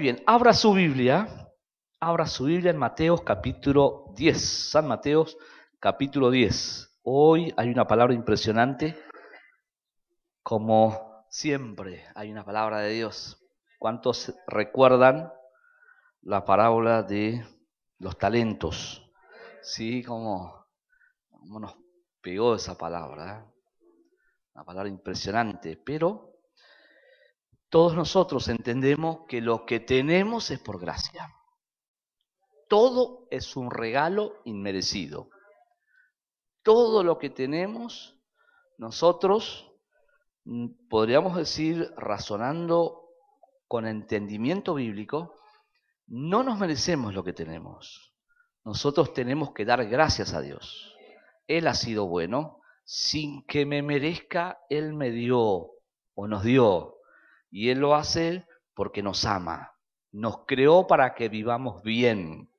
bien, abra su Biblia en Mateo capítulo 10, San Mateo capítulo 10. Hoy hay una palabra impresionante, como siempre hay una palabra de Dios. ¿Cuántos recuerdan la parábola de los talentos? Sí, como nos pegó esa palabra, ¿eh? Una palabra impresionante, pero todos nosotros entendemos que lo que tenemos es por gracia. Todo es un regalo inmerecido. Todo lo que tenemos, nosotros podríamos decir, razonando con entendimiento bíblico, no nos merecemos lo que tenemos. Nosotros tenemos que dar gracias a Dios. Él ha sido bueno, sin que me merezca, Él me dio o nos dio. Y Él lo hace porque nos ama. Nos creó para que vivamos bien.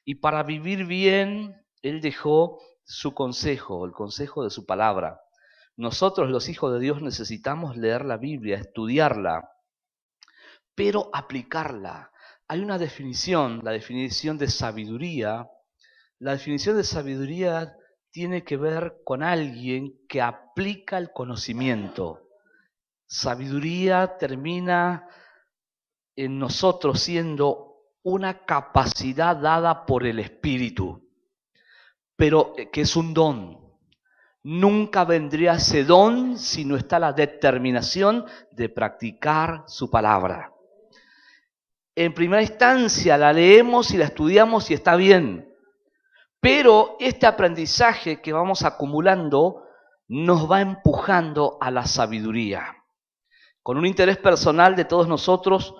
Y para vivir bien, Él dejó su consejo, el consejo de su palabra. Nosotros, los hijos de Dios, necesitamos leer la Biblia, estudiarla, pero aplicarla. Hay una definición, la definición de sabiduría. La definición de sabiduría tiene que ver con alguien que aplica el conocimiento. Sabiduría termina en nosotros siendo una capacidad dada por el Espíritu, pero que es un don. Nunca vendría ese don si no está la determinación de practicar su palabra. En primera instancia la leemos y la estudiamos y está bien, pero este aprendizaje que vamos acumulando nos va empujando a la sabiduría. Con un interés personal de todos nosotros,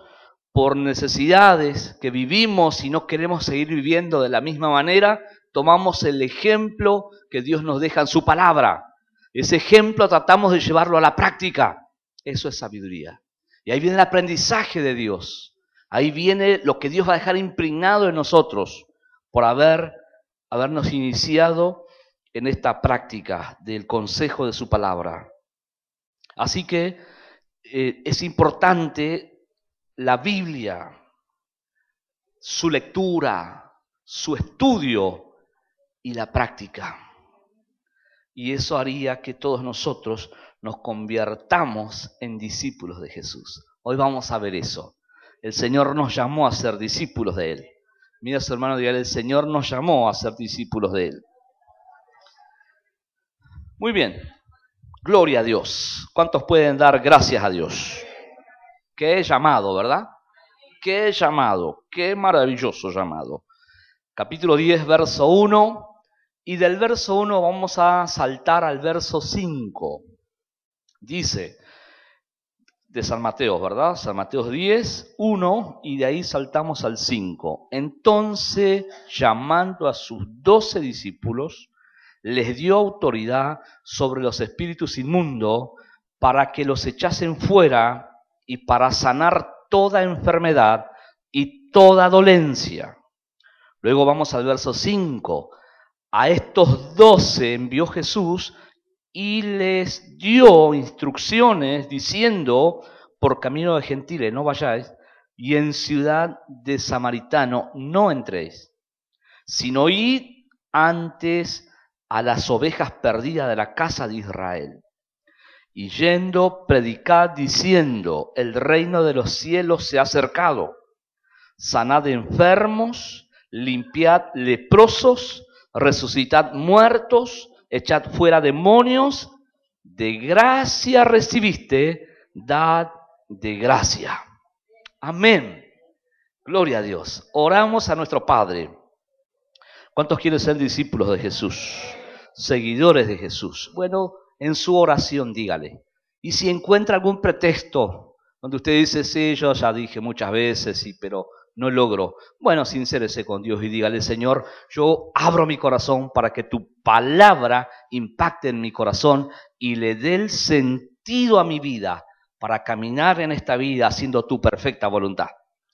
por necesidades que vivimos y no queremos seguir viviendo de la misma manera, tomamos el ejemplo que Dios nos deja en su palabra. Ese ejemplo tratamos de llevarlo a la práctica. Eso es sabiduría. Y ahí viene el aprendizaje de Dios. Ahí viene lo que Dios va a dejar impregnado en nosotros por habernos iniciado en esta práctica del consejo de su palabra. Así que es importante la Biblia, su lectura, su estudio y la práctica. Y eso haría que todos nosotros nos convirtamos en discípulos de Jesús. Hoy vamos a ver eso. El Señor nos llamó a ser discípulos de Él. Mira a su hermano y dígale, el Señor nos llamó a ser discípulos de Él. Muy bien. Gloria a Dios. ¿Cuántos pueden dar gracias a Dios? Qué llamado, ¿verdad? Qué llamado, qué maravilloso llamado. Capítulo 10, verso 1. Y del verso 1 vamos a saltar al verso 5. Dice, de San Mateo, ¿verdad? San Mateo 10, 1, y de ahí saltamos al 5. Entonces, llamando a sus 12 discípulos, les dio autoridad sobre los espíritus inmundos para que los echasen fuera y para sanar toda enfermedad y toda dolencia. Luego vamos al verso 5. A estos 12 envió Jesús y les dio instrucciones diciendo, por camino de gentiles no vayáis, y en ciudad de samaritano no entréis, sino id antes a las ovejas perdidas de la casa de Israel. Y yendo, predicad diciendo, el reino de los cielos se ha acercado. Sanad enfermos, limpiad leprosos, resucitad muertos, echad fuera demonios, de gracia recibiste, dad de gracia. Amén. Gloria a Dios. Oramos a nuestro Padre. ¿Cuántos quieren ser discípulos de Jesús? Seguidores de Jesús. Bueno, en su oración dígale. Y si encuentra algún pretexto donde usted dice, sí, yo ya dije muchas veces, sí, pero no logro. Bueno, sincérese con Dios y dígale, Señor, yo abro mi corazón para que tu palabra impacte en mi corazón y le dé el sentido a mi vida para caminar en esta vida haciendo tu perfecta voluntad.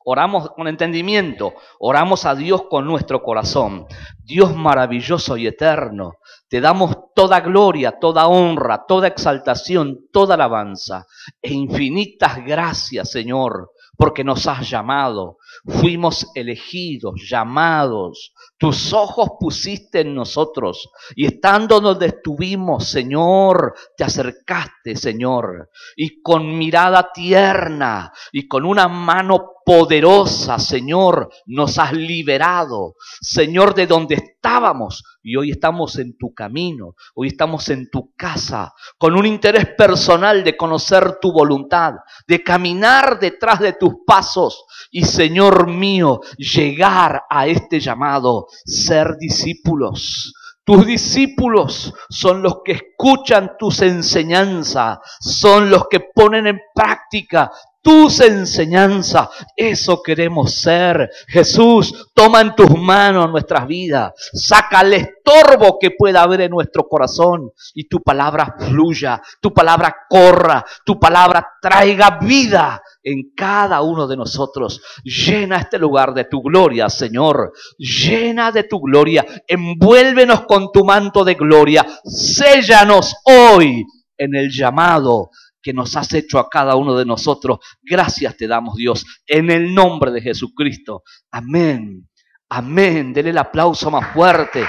Oramos con entendimiento, oramos a Dios con nuestro corazón. Dios maravilloso y eterno, te damos toda gloria, toda honra, toda exaltación, toda alabanza e infinitas gracias, Señor, porque nos has llamado. Fuimos elegidos, llamados. Tus ojos pusiste en nosotros. Y estando donde estuvimos, Señor, te acercaste, Señor. Y con mirada tierna y con una mano poderosa, Señor, nos has liberado. Señor, de donde estábamos. Y hoy estamos en tu camino. Hoy estamos en tu casa. Con un interés personal de conocer tu voluntad. De caminar detrás de tus pasos. Y Señor mío, llegar a este llamado, ser discípulos. Tus discípulos son los que escuchan tus enseñanzas, son los que ponen en práctica tus enseñanzas. Eso queremos ser. Jesús, toma en tus manos nuestras vidas, saca el estorbo que pueda haber en nuestro corazón y tu palabra fluya, tu palabra corra, tu palabra traiga vida en cada uno de nosotros. Llena este lugar de tu gloria, Señor. Llena de tu gloria. Envuélvenos con tu manto de gloria. Séllanos hoy en el llamado que nos has hecho a cada uno de nosotros. Gracias te damos, Dios, en el nombre de Jesucristo. Amén. Amén. Denle el aplauso más fuerte.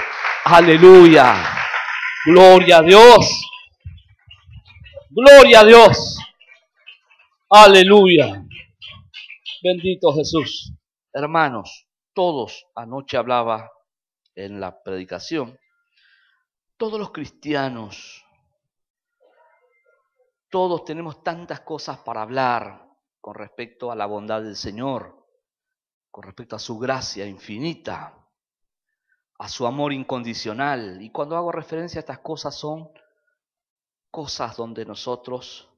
Aleluya. Gloria a Dios. Gloria a Dios. Aleluya. Bendito Jesús. Hermanos, todos, anoche hablaba en la predicación, todos los cristianos, todos tenemos tantas cosas para hablar con respecto a la bondad del Señor, con respecto a su gracia infinita, a su amor incondicional. Y cuando hago referencia a estas cosas, son cosas donde nosotros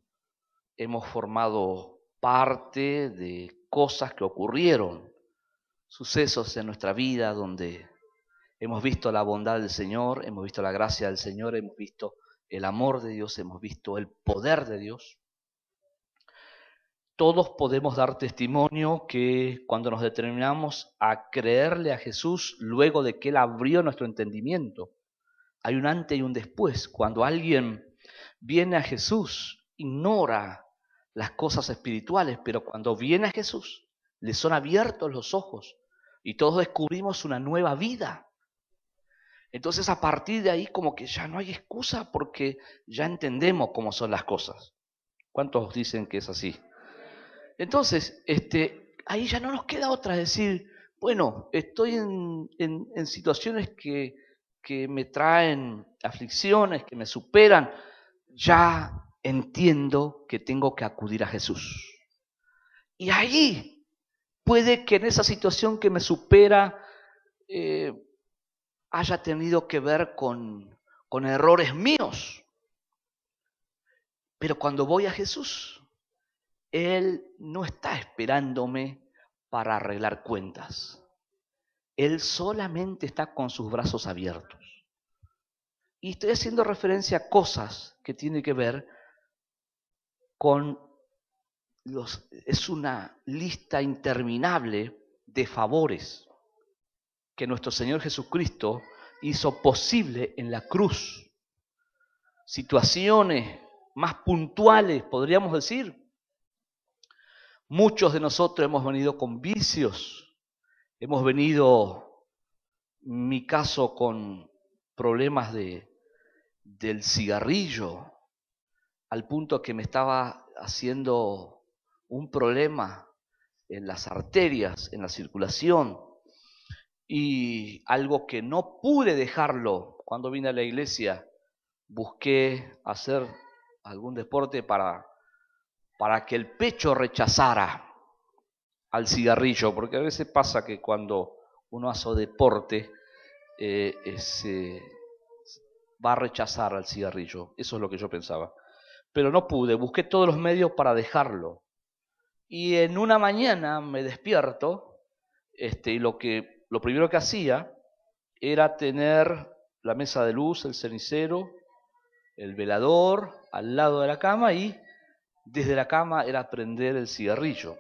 hemos formado parte de cosas que ocurrieron, sucesos en nuestra vida donde hemos visto la bondad del Señor, hemos visto la gracia del Señor, hemos visto el amor de Dios, hemos visto el poder de Dios. Todos podemos dar testimonio que cuando nos determinamos a creerle a Jesús, luego de que Él abrió nuestro entendimiento, hay un antes y un después. Cuando alguien viene a Jesús, ignora las cosas espirituales, pero cuando viene a Jesús, le son abiertos los ojos y todos descubrimos una nueva vida. Entonces a partir de ahí como que ya no hay excusa porque ya entendemos cómo son las cosas. ¿Cuántos dicen que es así? Entonces, ahí ya no nos queda otra, decir, bueno, estoy en situaciones que me traen aflicciones, que me superan, ya entiendo que tengo que acudir a Jesús. Y ahí puede que en esa situación que me supera haya tenido que ver con errores míos. Pero cuando voy a Jesús, Él no está esperándome para arreglar cuentas. Él solamente está con sus brazos abiertos. Y estoy haciendo referencia a cosas que tienen que ver con es una lista interminable de favores que nuestro Señor Jesucristo hizo posible en la cruz. Situaciones más puntuales, podríamos decir. Muchos de nosotros hemos venido con vicios, hemos venido, en mi caso, con problemas del cigarrillo, al punto que me estaba haciendo un problema en las arterias, en la circulación, y algo que no pude dejarlo. Cuando vine a la iglesia, busqué hacer algún deporte para que el pecho rechazara al cigarrillo, porque a veces pasa que cuando uno hace deporte va a rechazar al cigarrillo. Eso es lo que yo pensaba. Pero no pude, busqué todos los medios para dejarlo. Y en una mañana me despierto, y lo primero que hacía era tener la mesa de luz, el cenicero, el velador al lado de la cama, y desde la cama era prender el cigarrillo.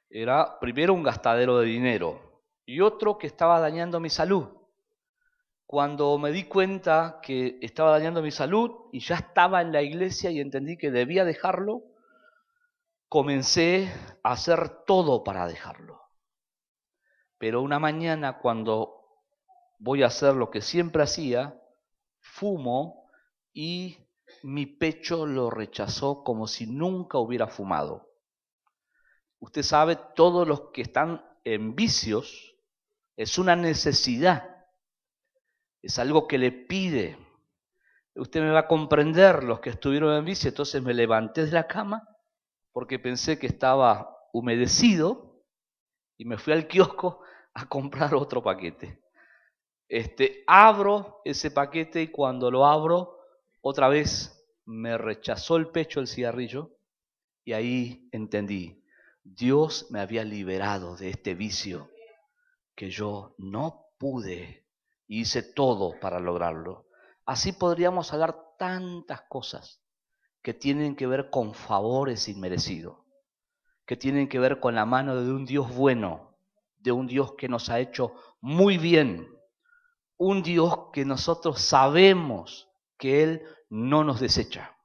Era primero un gastadero de dinero y otro que estaba dañando mi salud. Cuando me di cuenta que estaba dañando mi salud y ya estaba en la iglesia y entendí que debía dejarlo, comencé a hacer todo para dejarlo. Pero una mañana, cuando voy a hacer lo que siempre hacía, fumo y mi pecho lo rechazó como si nunca hubiera fumado. Usted sabe, todos los que están en vicios, es una necesidad, es algo que le pide. Usted me va a comprender, los que estuvieron en vicio. Entonces me levanté de la cama porque pensé que estaba humedecido y me fui al kiosco a comprar otro paquete. Abro ese paquete y cuando lo abro, otra vez me rechazó el pecho el cigarrillo y ahí entendí, Dios me había liberado de este vicio que yo no pude y hice todo para lograrlo. Así podríamos hablar tantas cosas que tienen que ver con favores inmerecidos, que tienen que ver con la mano de un Dios bueno, de un Dios que nos ha hecho muy bien, un Dios que nosotros sabemos que Él no nos desecha,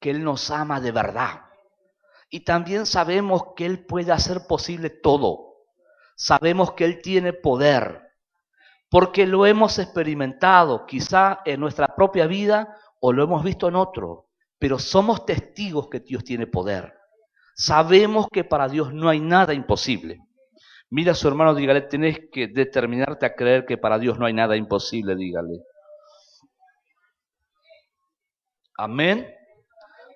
que Él nos ama de verdad. Y también sabemos que Él puede hacer posible todo. Sabemos que Él tiene poder, porque lo hemos experimentado quizá en nuestra propia vida o lo hemos visto en otro, pero somos testigos que Dios tiene poder. Sabemos que para Dios no hay nada imposible. Mira a su hermano, dígale, tenés que determinarte a creer que para Dios no hay nada imposible, dígale. Amén.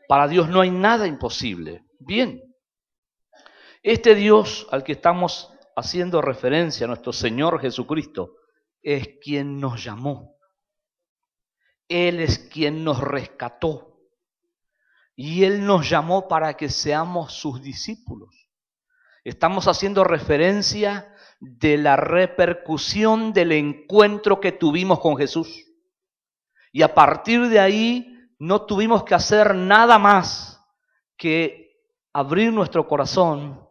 Para Dios no hay nada imposible. Bien. Este Dios al que estamos haciendo referencia, nuestro Señor Jesucristo, es quien nos llamó. Él es quien nos rescató. Y Él nos llamó para que seamos sus discípulos. Estamos haciendo referencia de la repercusión del encuentro que tuvimos con Jesús. Y a partir de ahí no tuvimos que hacer nada más que abrir nuestro corazón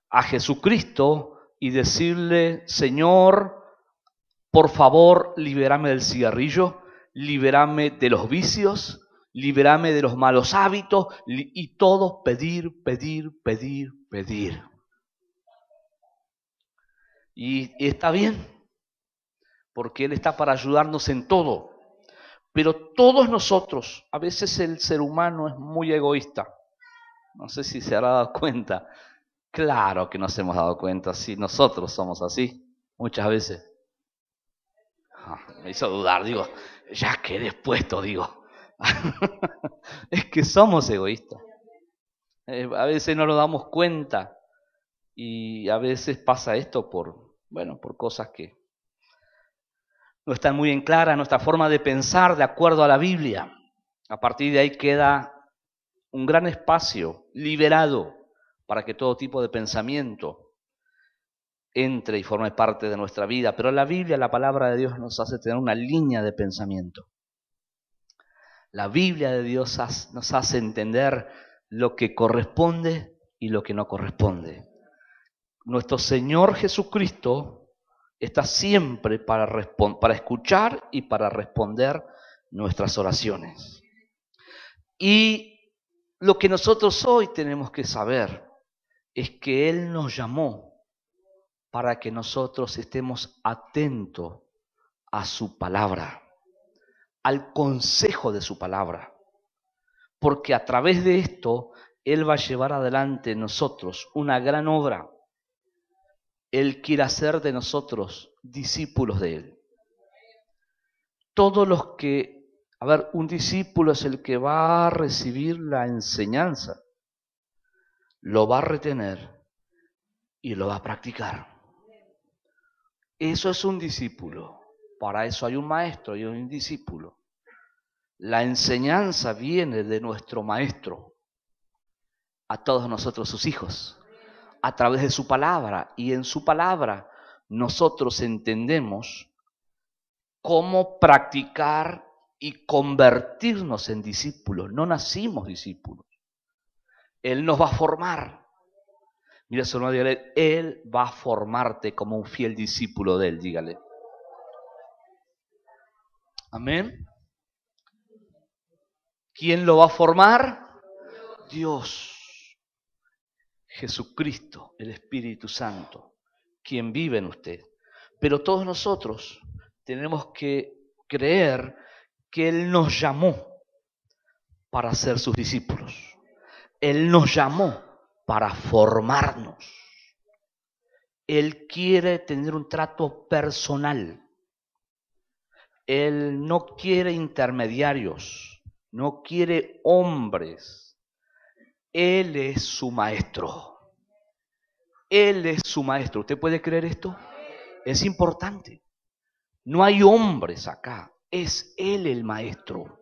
a Jesucristo y decirle, Señor, por favor, libérame del cigarrillo, libérame de los vicios, libérame de los malos hábitos y todo pedir, pedir, pedir, pedir. Y está bien, porque Él está para ayudarnos en todo. Pero todos nosotros, a veces el ser humano es muy egoísta. No sé si se habrá dado cuenta. Claro que nos hemos dado cuenta, sí, nosotros somos así, muchas veces. Me hizo dudar, digo, ya quedé expuesto, digo. Es que somos egoístas. A veces no nos damos cuenta y a veces pasa esto por cosas que no están muy en clara, nuestra forma de pensar de acuerdo a la Biblia. A partir de ahí queda un gran espacio liberado para que todo tipo de pensamiento entre y forme parte de nuestra vida. Pero la Biblia, la palabra de Dios, nos hace tener una línea de pensamiento. La Biblia de Dios nos hace entender lo que corresponde y lo que no corresponde. Nuestro Señor Jesucristo está siempre para escuchar y para responder nuestras oraciones. Y lo que nosotros hoy tenemos que saber es que Él nos llamó para que nosotros estemos atentos a su palabra, al consejo de su palabra, porque a través de esto Él va a llevar adelante en nosotros una gran obra. Él quiere hacer de nosotros discípulos de Él. Todos los que, un discípulo es el que va a recibir la enseñanza, lo va a retener y lo va a practicar. Eso es un discípulo. Para eso hay un maestro y un discípulo. La enseñanza viene de nuestro maestro a todos nosotros sus hijos, a través de su palabra. Y en su palabra nosotros entendemos cómo practicar y convertirnos en discípulos. No nacimos discípulos. Él nos va a formar. Mira a su hermano, dígale, Él va a formarte como un fiel discípulo de Él, dígale. Amén. ¿Quién lo va a formar? Dios. Jesucristo, el Espíritu Santo, quien vive en usted. Pero todos nosotros tenemos que creer que Él nos llamó para ser sus discípulos. Él nos llamó para formarnos. Él quiere tener un trato personal. Él no quiere intermediarios, no quiere hombres. Él es su maestro. Él es su maestro. ¿Usted puede creer esto? Es importante. No hay hombres acá. Es Él el maestro.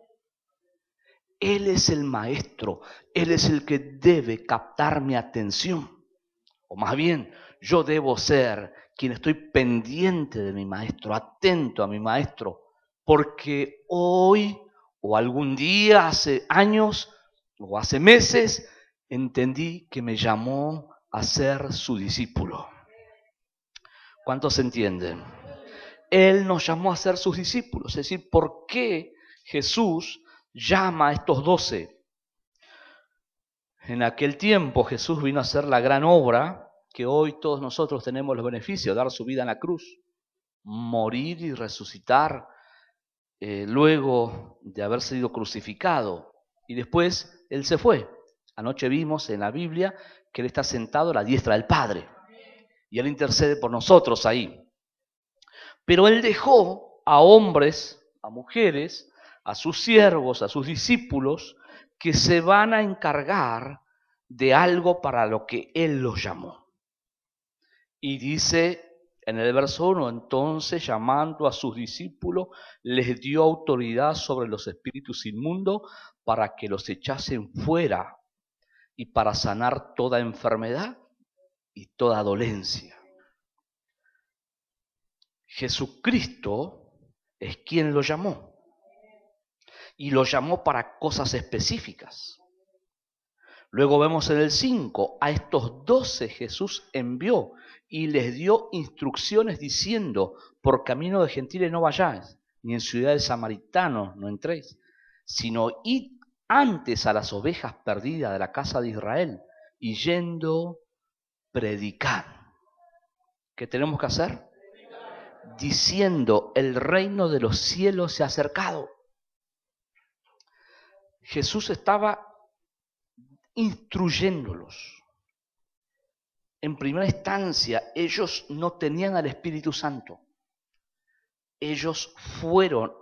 Él es el maestro. Él es el que debe captar mi atención. O más bien, yo debo ser quien estoy pendiente de mi maestro, atento a mi maestro. Porque hoy, o algún día, hace años, o hace meses, entendí que me llamó a ser su discípulo. ¿Cuántos entienden? Él nos llamó a ser sus discípulos. Es decir, ¿por qué Jesús llama a estos 12? En aquel tiempo Jesús vino a hacer la gran obra que hoy todos nosotros tenemos los beneficios, dar su vida en la cruz, morir y resucitar luego de haber sido crucificado. Y después Él se fue. Anoche vimos en la Biblia que Él está sentado a la diestra del Padre. Y Él intercede por nosotros ahí. Pero Él dejó a hombres, a mujeres, a sus siervos, a sus discípulos, que se van a encargar de algo para lo que Él los llamó. Y dice en el verso 1, entonces llamando a sus discípulos, les dio autoridad sobre los espíritus inmundos para que los echasen fuera y para sanar toda enfermedad y toda dolencia. Jesucristo es quien lo llamó. Y lo llamó para cosas específicas. Luego vemos en el 5, a estos 12 Jesús envió y les dio instrucciones diciendo, por camino de gentiles no vayáis, ni en ciudades samaritanos no entréis, sino id antes a las ovejas perdidas de la casa de Israel, y yendo, predicad. ¿Qué tenemos que hacer? Diciendo, el reino de los cielos se ha acercado. Jesús estaba instruyéndolos. En primera instancia, ellos no tenían al Espíritu Santo. Ellos fueron,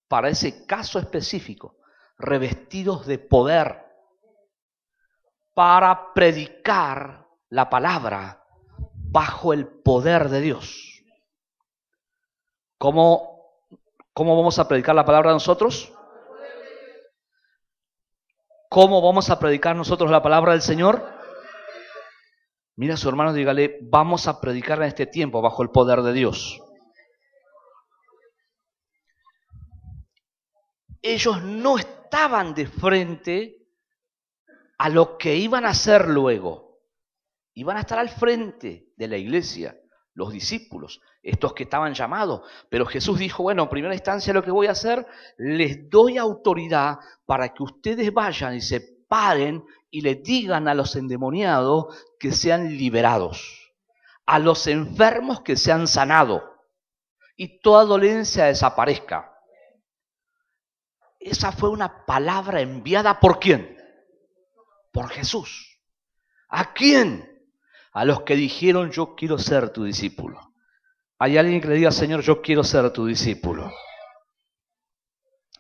para ese caso específico, revestidos de poder para predicar la palabra bajo el poder de Dios. ¿Cómo vamos a predicar la palabra nosotros? ¿Cómo vamos a predicar nosotros la palabra del Señor? Mira a su hermano y dígale, vamos a predicar en este tiempo bajo el poder de Dios. Ellos no estaban de frente a lo que iban a hacer luego. Iban a estar al frente de la iglesia, los discípulos, estos que estaban llamados. Pero Jesús dijo, bueno, en primera instancia lo que voy a hacer, les doy autoridad para que ustedes vayan y se paren y le digan a los endemoniados que sean liberados, a los enfermos que sean sanados y toda dolencia desaparezca. Esa fue una palabra enviada ¿por quién? Por Jesús. ¿A quién? A los que dijeron, yo quiero ser tu discípulo. ¿Hay alguien que le diga, Señor, yo quiero ser tu discípulo?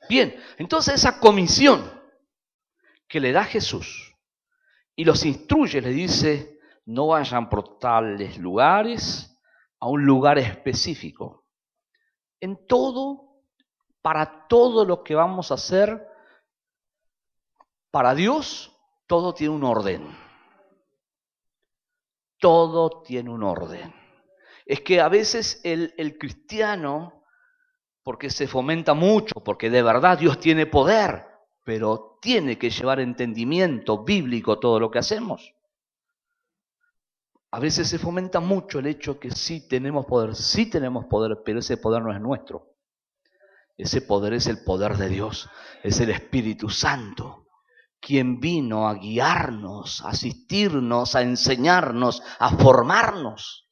Bien, entonces esa comisión que le da Jesús y los instruye, les dice, no vayan por tales lugares a un lugar específico. En todo, para todo lo que vamos a hacer, para Dios, todo tiene un orden. Todo tiene un orden. Es que a veces el cristiano, porque se fomenta mucho, porque de verdad Dios tiene poder, pero tiene que llevar entendimiento bíblico todo lo que hacemos. A veces se fomenta mucho el hecho que sí tenemos poder, pero ese poder no es nuestro. Ese poder es el poder de Dios, es el Espíritu Santo quien vino a guiarnos, a asistirnos, a enseñarnos, a formarnos.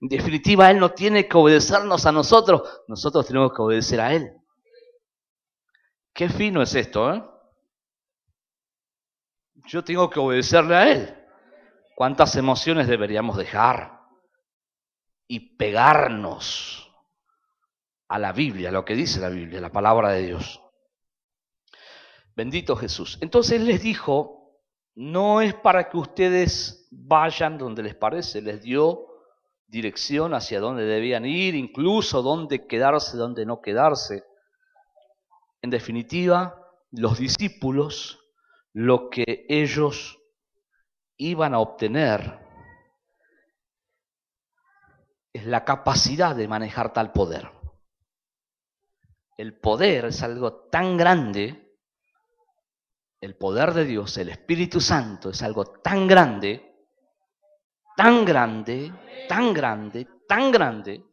En definitiva, Él no tiene que obedecernos a nosotros, nosotros tenemos que obedecer a Él. Qué fino es esto, ¿eh? Yo tengo que obedecerle a Él. ¿Cuántas emociones deberíamos dejar y pegarnos a la Biblia, a lo que dice la Biblia, la palabra de Dios? Bendito Jesús. Entonces les dijo, no es para que ustedes vayan donde les parece, les dio dirección hacia dónde debían ir, incluso dónde quedarse, dónde no quedarse. En definitiva, los discípulos, lo que ellos iban a obtener es la capacidad de manejar tal poder. El poder es algo tan grande. El poder de Dios, el Espíritu Santo, es algo tan grande, tan grande, tan grande, tan grande,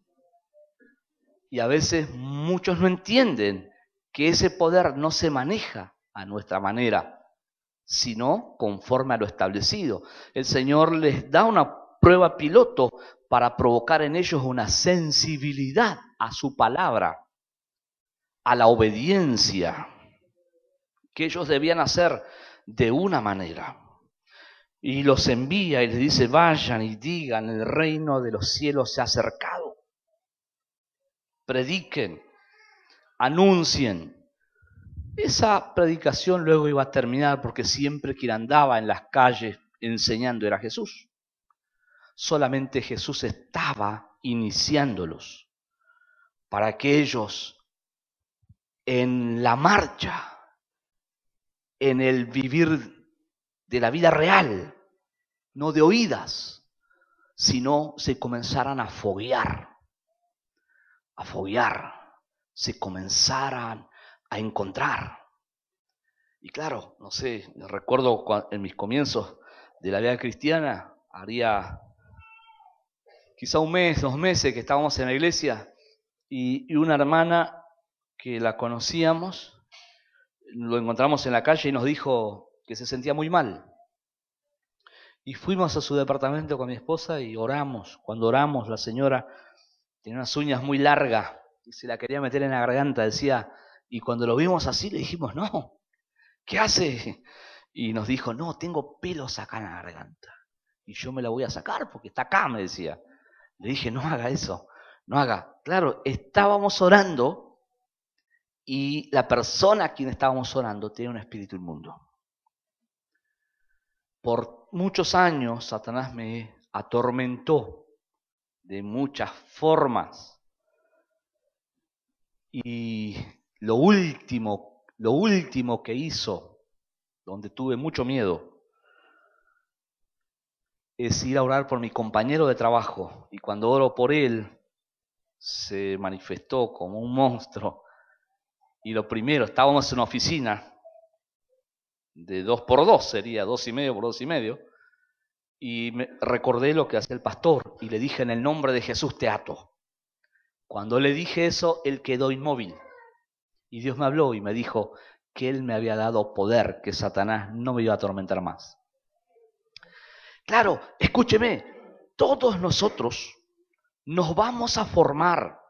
y a veces muchos no entienden que ese poder no se maneja a nuestra manera, sino conforme a lo establecido. El Señor les da una prueba piloto para provocar en ellos una sensibilidad a su palabra, a la obediencia, que ellos debían hacer de una manera. Y los envía y les dice, vayan y digan, el reino de los cielos se ha acercado. Prediquen, anuncien. Esa predicación luego iba a terminar porque siempre quien andaba en las calles enseñando era Jesús. Solamente Jesús estaba iniciándolos para que ellos en la marcha, en el vivir de la vida real, no de oídas, sino se comenzaran a foguear, se comenzaran a encontrar. Y claro, no sé, recuerdo en mis comienzos de la vida cristiana, haría quizá un mes, 2 meses que estábamos en la iglesia, y una hermana que la conocíamos, lo encontramos en la calle y nos dijo que se sentía muy mal. Y fuimos a su departamento con mi esposa y oramos. Cuando oramos, la señora tenía unas uñas muy largas y se la quería meter en la garganta, decía, y cuando lo vimos así le dijimos, no, ¿qué hace? Y nos dijo, no, tengo pelos acá en la garganta y yo me la voy a sacar porque está acá, me decía. Le dije, no haga eso, no haga. Claro, estábamos orando y la persona a quien estábamos orando tenía un espíritu inmundo. Por muchos años Satanás me atormentó de muchas formas. Y lo último que hizo, donde tuve mucho miedo, es ir a orar por mi compañero de trabajo. Y cuando oro por él, se manifestó como un monstruo. Y lo primero, estábamos en una oficina de 2x2, sería 2,5 por 2,5, y me recordé lo que hacía el pastor, y le dije, en el nombre de Jesús te ato. Cuando le dije eso, él quedó inmóvil, y Dios me habló y me dijo que Él me había dado poder, que Satanás no me iba a atormentar más. Claro, escúcheme, todos nosotros nos vamos a formar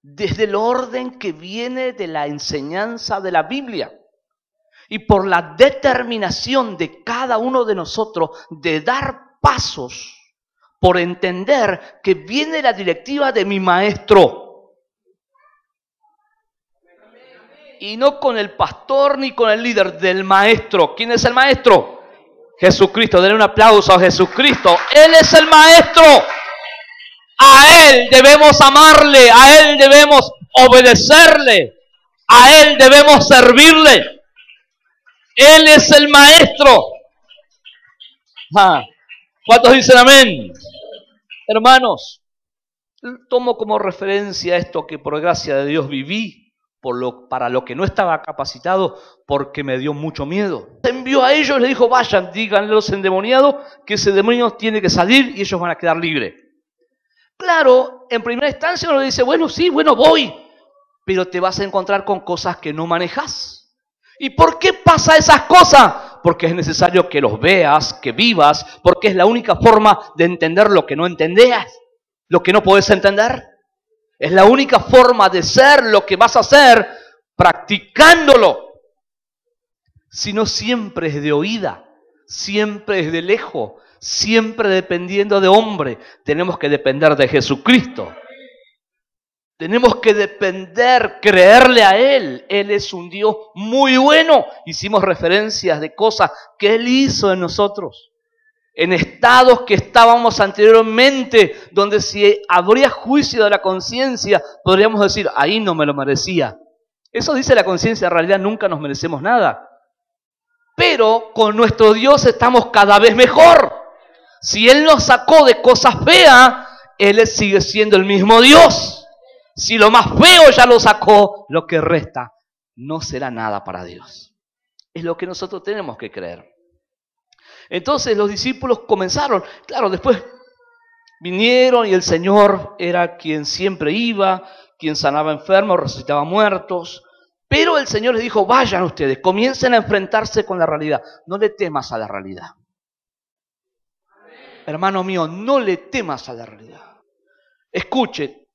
desde el orden que viene de la enseñanza de la Biblia y por la determinación de cada uno de nosotros de dar pasos por entender que viene la directiva de mi maestro. Y no con el pastor ni con el líder, del maestro. ¿Quién es el maestro? Jesucristo. Denle un aplauso a Jesucristo. Él es el maestro. A Él debemos amarle, a Él debemos obedecerle, a Él debemos servirle. Él es el maestro. ¿Cuántos dicen amén? Hermanos, tomo como referencia esto que por gracia de Dios viví, para lo que no estaba capacitado, porque me dio mucho miedo. Envió a ellos y les dijo, vayan, díganle a los endemoniados que ese demonio tiene que salir y ellos van a quedar libres. Claro, en primera instancia uno dice, bueno, sí, bueno, voy, pero te vas a encontrar con cosas que no manejas. ¿Y por qué pasa esas cosas? porque es necesario que los veas, que vivas, porque es la única forma de entender lo que no entendías, lo que no podés entender. Es la única forma de ser lo que vas a hacer practicándolo. Si no, siempre es de oída, siempre es de lejos, siempre dependiendo de hombre. Tenemos que depender de Jesucristo. Tenemos que depender, creerle a Él. Él es un Dios muy bueno. Hicimos referencias de cosas que Él hizo en nosotros. En estados que estábamos anteriormente, donde si habría juicio de la conciencia, podríamos decir, ahí no me lo merecía. Eso dice la conciencia, en realidad nunca nos merecemos nada. Pero con nuestro Dios estamos cada vez mejor. Si Él nos sacó de cosas feas, Él sigue siendo el mismo Dios. Si lo más feo ya lo sacó, lo que resta no será nada para Dios. Es lo que nosotros tenemos que creer. Entonces los discípulos comenzaron, claro, después vinieron y el Señor era quien siempre iba, quien sanaba enfermos, resucitaba muertos. Pero el Señor les dijo, vayan ustedes, comiencen a enfrentarse con la realidad. No le temas a la realidad. Hermano mío, no le temas a la realidad. Escuche,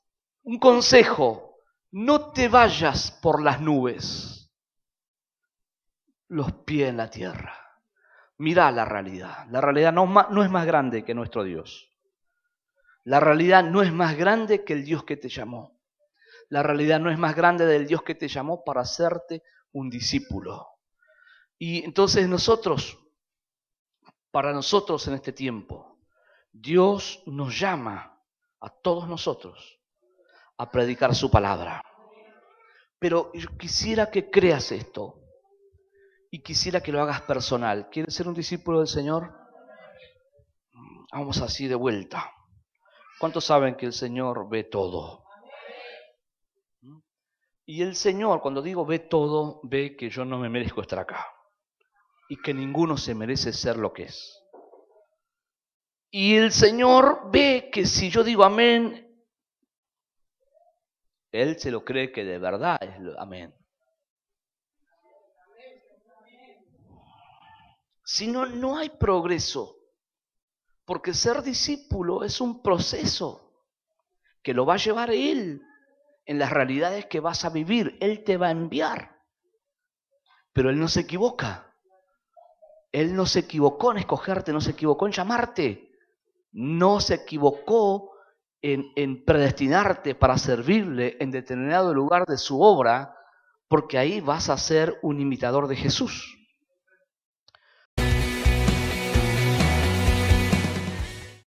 un consejo, no te vayas por las nubes, los pies en la tierra. Mirá la realidad. La realidad no es más grande que nuestro Dios. La realidad no es más grande que el Dios que te llamó. La realidad no es más grande del Dios que te llamó para hacerte un discípulo. Y entonces para nosotros en este tiempo, Dios nos llama a todos nosotros a predicar su palabra. Pero yo quisiera que creas esto y quisiera que lo hagas personal. ¿Quieres ser un discípulo del Señor? Vamos así de vuelta. ¿Cuántos saben que el Señor ve todo? Y el Señor, cuando digo ve todo, ve que yo no me merezco estar acá y que ninguno se merece ser lo que es. Y el Señor ve que si yo digo amén, Él se lo cree que de verdad es amén. Si no, no hay progreso, porque ser discípulo es un proceso que lo va a llevar Él en las realidades que vas a vivir. Él te va a enviar, pero Él no se equivoca. Él no se equivocó en escogerte, no se equivocó en llamarte, no se equivocó en predestinarte para servirle en determinado lugar de su obra, porque ahí vas a ser un imitador de Jesús.